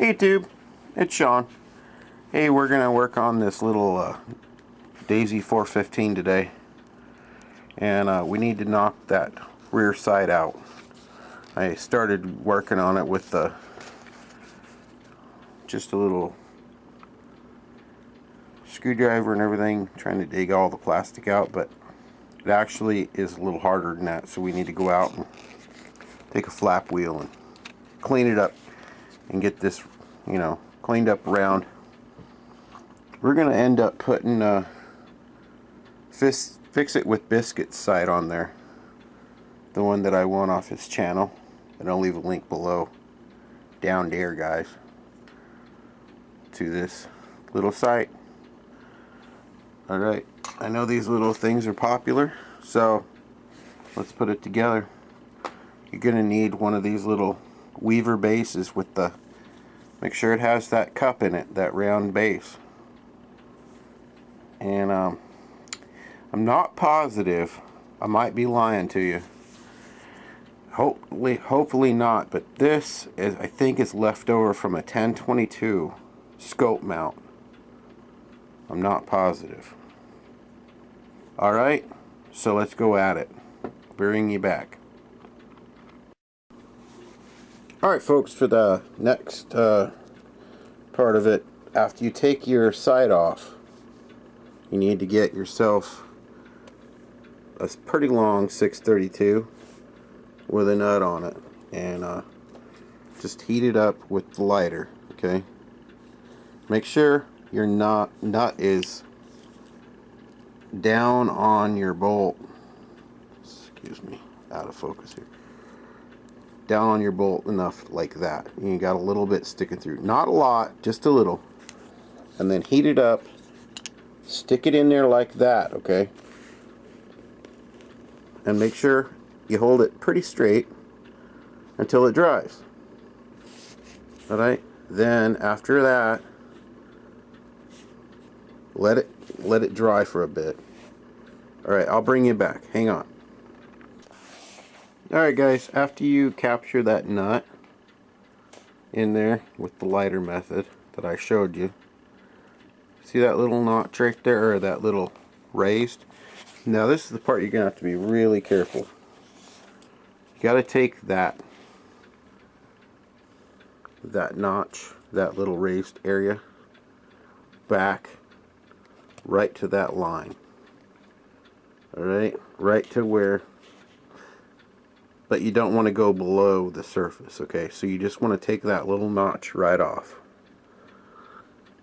Hey YouTube, it's Sean. Hey, we're gonna work on this little Daisy 415 today, and we need to knock that rear side out. I started working on it with just a little screwdriver and everything, trying to dig all the plastic out, but it actually is a little harder than that, so we need to go out and take a flap wheel and clean it up and get this, cleaned up around. We're gonna end up putting Fix It with Biscuits side on there, the one that I want off his channel, and I'll leave a link below down there, guys, to this little site. Alright, I know these little things are popular, so let's put it together. You're gonna need one of these little weaver bases with make sure it has that cup in it, that round base. And I'm not positive, I might be lying to you, hopefully not, but this is, I think, is left over from a 1022 scope mount. I'm not positive. Alright, so let's go at it. Bring you back. Alright folks, for the next part of it, after you take your side off, you need to get yourself a pretty long 632 with a nut on it, and just heat it up with the lighter, okay? Make sure your nut is down on your bolt. Excuse me, out of focus here. Down on your bolt enough, like that. You got a little bit sticking through, not a lot, just a little, and then heat it up, stick it in there like that, okay? And make sure you hold it pretty straight until it dries. Alright, then after that, let it dry for a bit. Alright, I'll bring you back, hang on. Alright guys, after you capture that nut in there with the lighter method that I showed you, see that little notch right there, or that little raised? Now this is the part you're going to have to be really careful. You got to take that notch, that little raised area, back right to that line. Alright, right to where, but you don't want to go below the surface, okay? So you just want to take that little notch right off.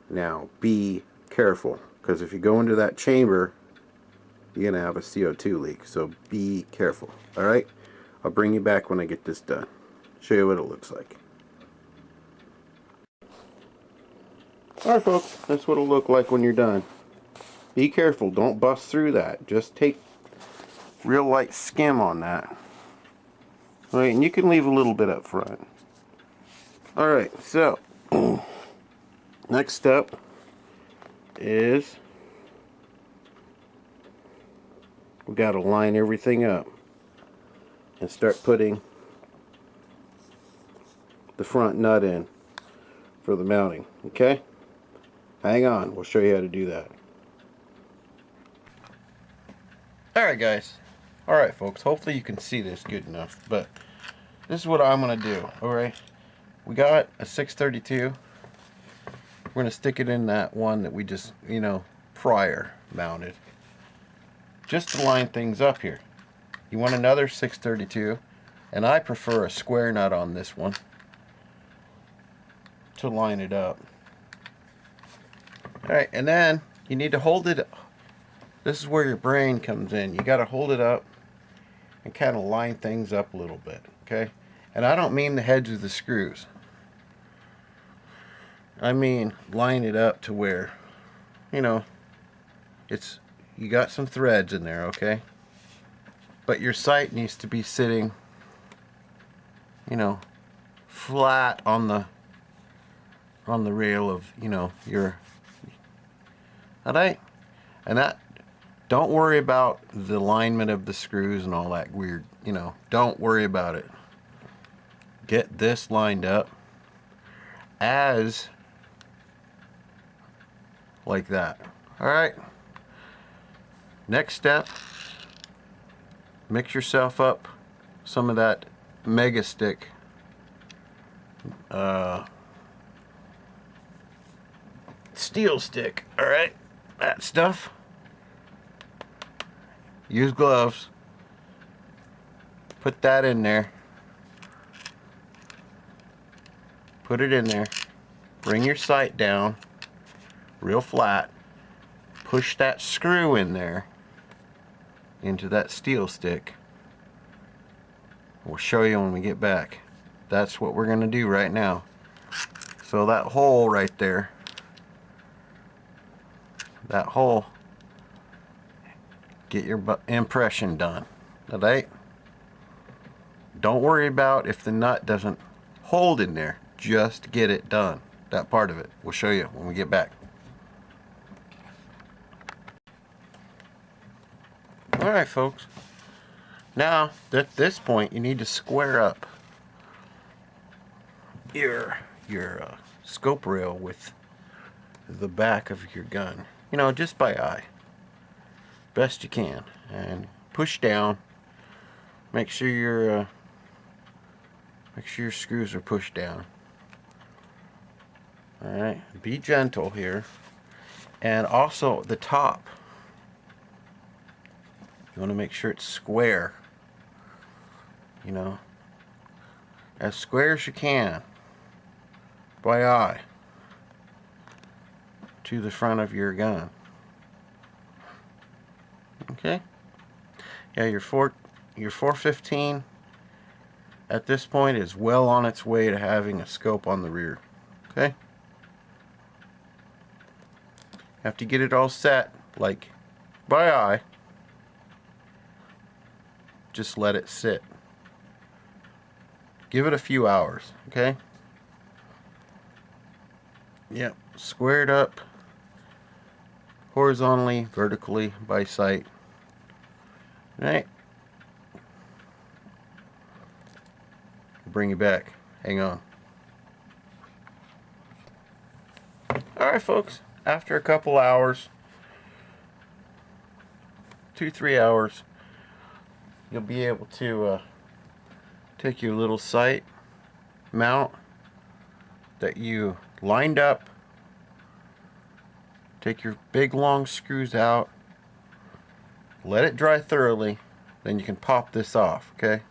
Now be careful, because if you go into that chamber, you're going to have a CO2 leak, so be careful. Alright, I'll bring you back when I get this done. Show you what it looks like. Alright folks, that's what it'll look like when you're done. Be careful, don't bust through that. Just take real light skim on that. Alright, and you can leave a little bit up front. Alright, so next step is we got to line everything up and start putting the front nut in for the mounting, okay? Hang on, we'll show you how to do that. Alright guys, alright folks, hopefully you can see this good enough, but this is what I'm going to do, alright? We got a 632, we're going to stick it in that one that we just, prior mounted, just to line things up here. You want another 632, and I prefer a square nut on this one to line it up. Alright, and then you need to hold it. This is where your brain comes in. You got to hold it up and kind of line things up a little bit, okay? And I don't mean the heads of the screws. I mean line it up to where, it's, you got some threads in there, okay? But your sight needs to be sitting, flat on the rail of, your, alright? And that, don't worry about the alignment of the screws and all that weird, don't worry about it. Get this lined up, as like that. Alright. Next step, mix yourself up some of that Mega Stick steel stick. Alright, that stuff. Use gloves. Put that in there. Put it in there. Bring your sight down real flat. Push that screw in there into that steel stick. We'll show you when we get back. That's what we're going to do right now. So that hole right there, that hole, get your impression done. Alright? Don't worry about if the nut doesn't hold in there. Just get it done. That part of it. We'll show you when we get back. Alright folks. Now, at this point, you need to square up your scope rail with the back of your gun. You know, just by eye. Best you can. And push down. Make sure your screws are pushed down. Alright, be gentle here. And also the top. You want to make sure it's square. You know, as square as you can by eye to the front of your gun. Okay? Yeah, your 415 at this point is well on its way to having a scope on the rear. Okay? Have to get it all set, like by eye. Just let it sit. Give it a few hours, okay? Yep, squared up horizontally, vertically, by sight. Right? Bring you back. Hang on. Alright folks, after a couple hours, 2-3 hours, you'll be able to take your little sight mount that you lined up, take your big long screws out, let it dry thoroughly, then you can pop this off, okay?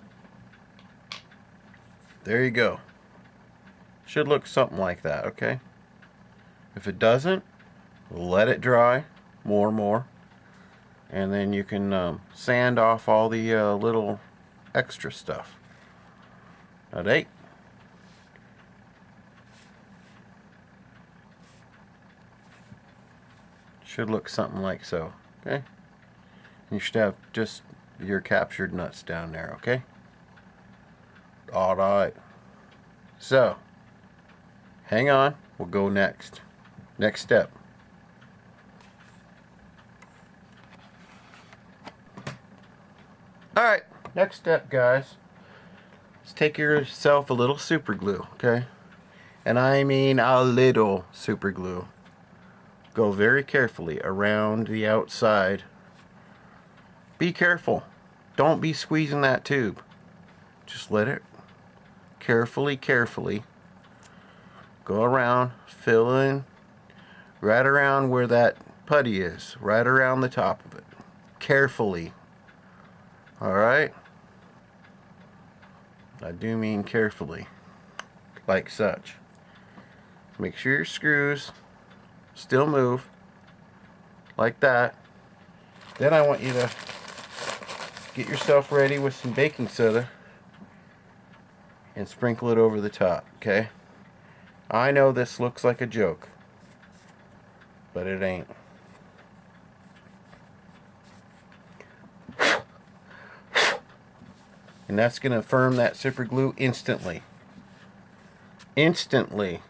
There you go. Should look something like that, okay? If it doesn't, let it dry more, and then you can sand off all the little extra stuff. Alright. Should look something like so, okay? You should have just your captured nuts down there, okay? Alright. So, hang on, we'll go next. Next step. Alright, next step, guys. Let's take yourself a little super glue, okay? And I mean a little super glue. Go very carefully around the outside. Be careful. Don't be squeezing that tube. Just let it carefully go around, fill in right around where that putty is, right around the top of it. Carefully. Alright? I do mean carefully. Like such. Make sure your screws still move. Like that. Then I want you to get yourself ready with some baking soda and sprinkle it over the top, okay? I know this looks like a joke, but it ain't. And that's going to firm that super glue instantly. Instantly.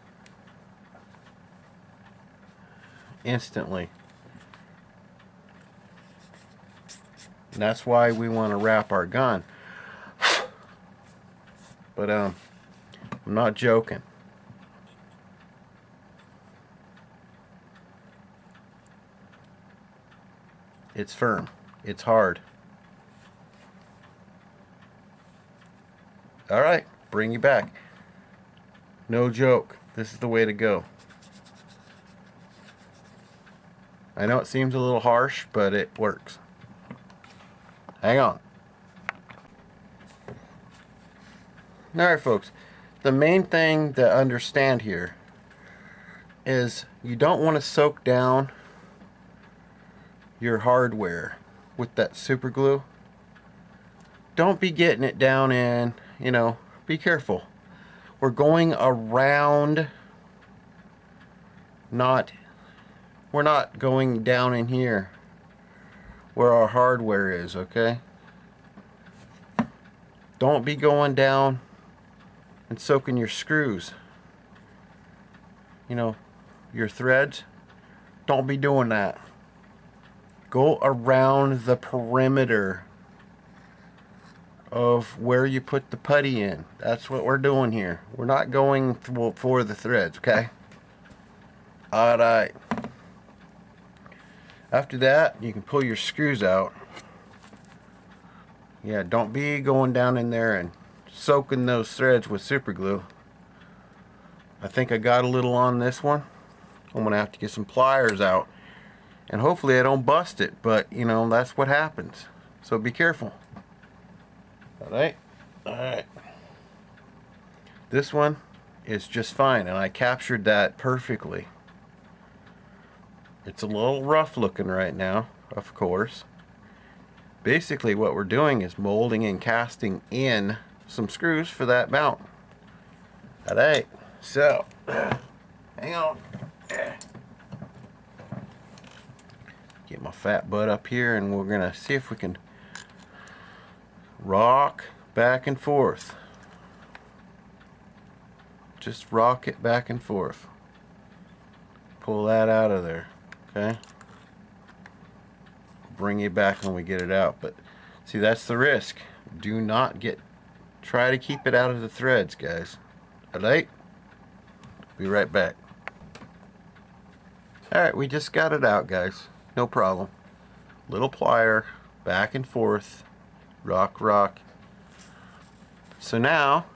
And that's why we want to wrap our gun. But I'm not joking. it's firm. It's hard. Alright, bring you back. No joke. This is the way to go. I know it seems a little harsh, but it works. Hang on. Alright folks, the main thing to understand here is you don't want to soak down your hardware with that super glue. Don't be getting it down in, you know, be careful. We're going around, we're not going down in here where our hardware is, okay? Don't be going down and soaking your screws, you know, your threads. Don't be doing that. Go around the perimeter of where you put the putty in. That's what we're doing here. We're not going for the threads, okay? Alright. After that, you can pull your screws out. Yeah, don't be going down in there and soaking those threads with super glue. I think I got a little on this one. I'm gonna have to get some pliers out, and hopefully I don't bust it, but you know, that's what happens, so be careful. Alright, this one is just fine, and I captured that perfectly. It's a little rough looking right now, of course. Basically what we're doing is molding and casting in some screws for that mount. Alright, so hang on. Get my fat butt up here, and we're gonna see if we can rock back and forth. Just rock it back and forth. Pull that out of there, okay? Bring it back when we get it out, but see, that's the risk. Do not try to keep it out of the threads, guys. Alright? Be right back. Alright, we just got it out, guys. No problem. Little plier, back and forth, rock, rock. So now,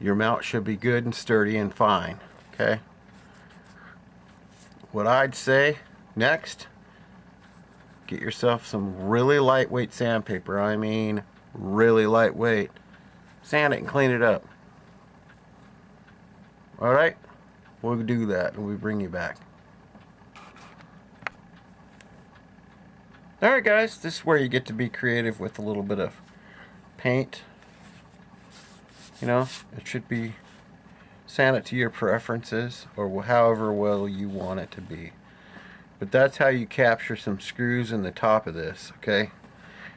your mount should be good and sturdy and fine, okay? What I'd say next, get yourself some really lightweight sandpaper. I mean, really lightweight. Sand it and clean it up. Alright? We'll do that and we bring you back. Alright guys, this is where you get to be creative with a little bit of paint. You know, it should be, sand it to your preferences or however well you want it to be. But that's how you capture some screws in the top of this, okay?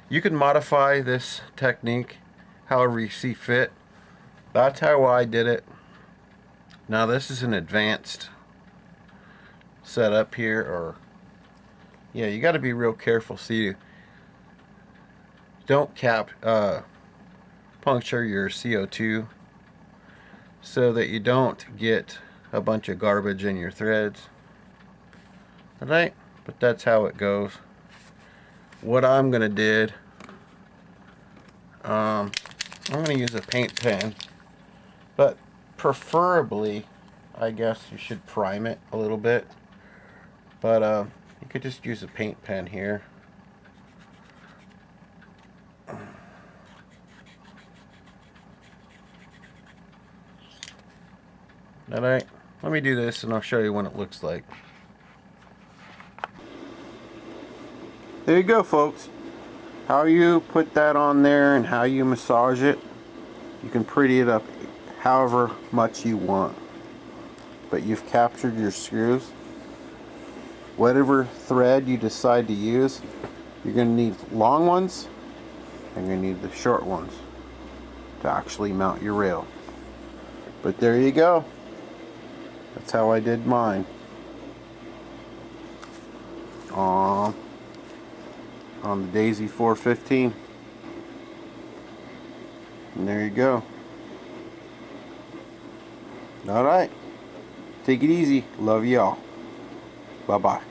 You can modify this technique however you see fit. That's how I did it. Now this is an advanced setup here, or yeah, you got to be real careful so you don't puncture your CO2 so that you don't get a bunch of garbage in your threads. Alright, but that's how it goes. What I'm gonna do, I'm gonna use a paint pen, but preferably I guess you should prime it a little bit, but you could just use a paint pen here. Alright, let me do this and I'll show you what it looks like. There you go, folks. How you put that on there and how you massage it, you can pretty it up however much you want. But you've captured your screws. Whatever thread you decide to use, you're going to need long ones and you're going to need the short ones to actually mount your rail. But there you go. That's how I did mine. On the Daisy 415. And there you go. Alright. Take it easy. Love y'all. Bye-bye.